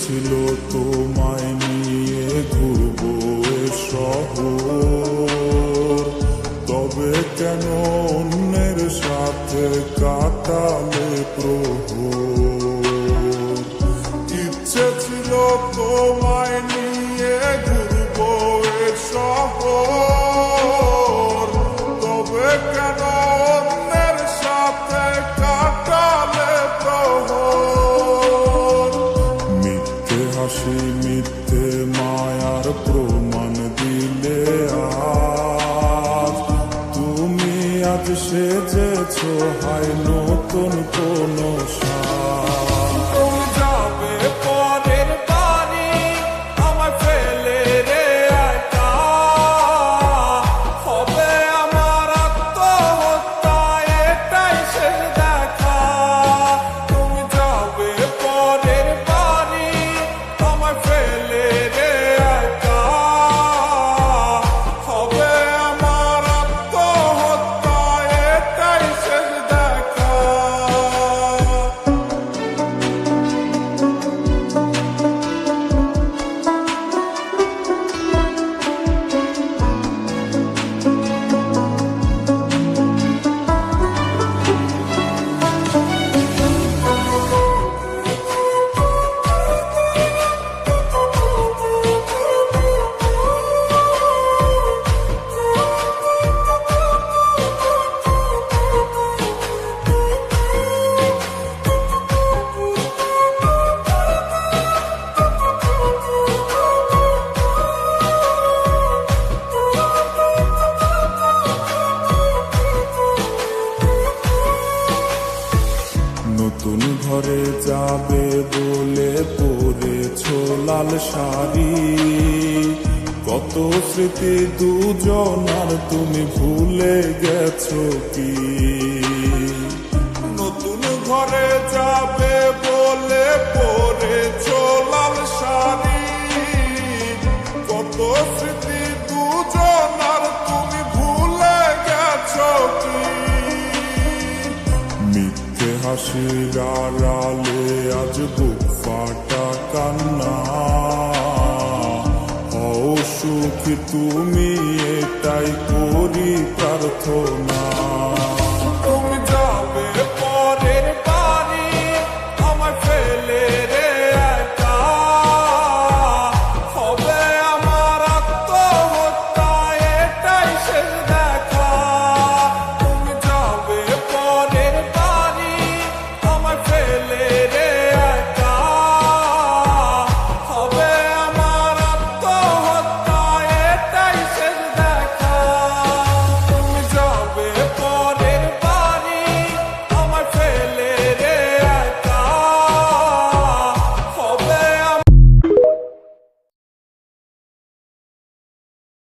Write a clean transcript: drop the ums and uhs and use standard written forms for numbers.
ছিল তোমায় নিয়ে ঘুরবো এ শহর, তবে কেন অন্যের সাথে কাটালে প্রহর। ইচ্ছে ছিল তোমায় নিয়ে ঘুরবো এ শহর, তবে কেন অন্যের সাথে কাটালে প্রহর। মিথ্যে হাসি মিথ্যে মায়ার প্রমাণ দিলে আজ, তুমি আজ সেজেছ হায় নতুন কোন সাজ। তুমি যাবে পরের বাড়ি আমায় ফেলে রে একা, হবে আমার আত্মহত্যা এটাই শেষ দেখা। তুমি যাবে পরের বাড়ি আমায় ফেলে রে একা, হবে আমার আত্মহত্যা এটাই শেষ দেখা। নতুন ঘরে যাবে বলে পরেছ লাল শাড়ি, কত স্মৃতি দুজনার তুমি ভুলে গেছো কি। নতুন ঘরে যাবে বলে পরেছ লাল শাড়ি, কত স্মৃতি দুজনার তুমি ভুলে গেছো কি। মিথ্যে হাসির আড়ালে আজ বুক ফাটা কান্না, হও সুখী তুমি এটাই করি প্রার্থনা।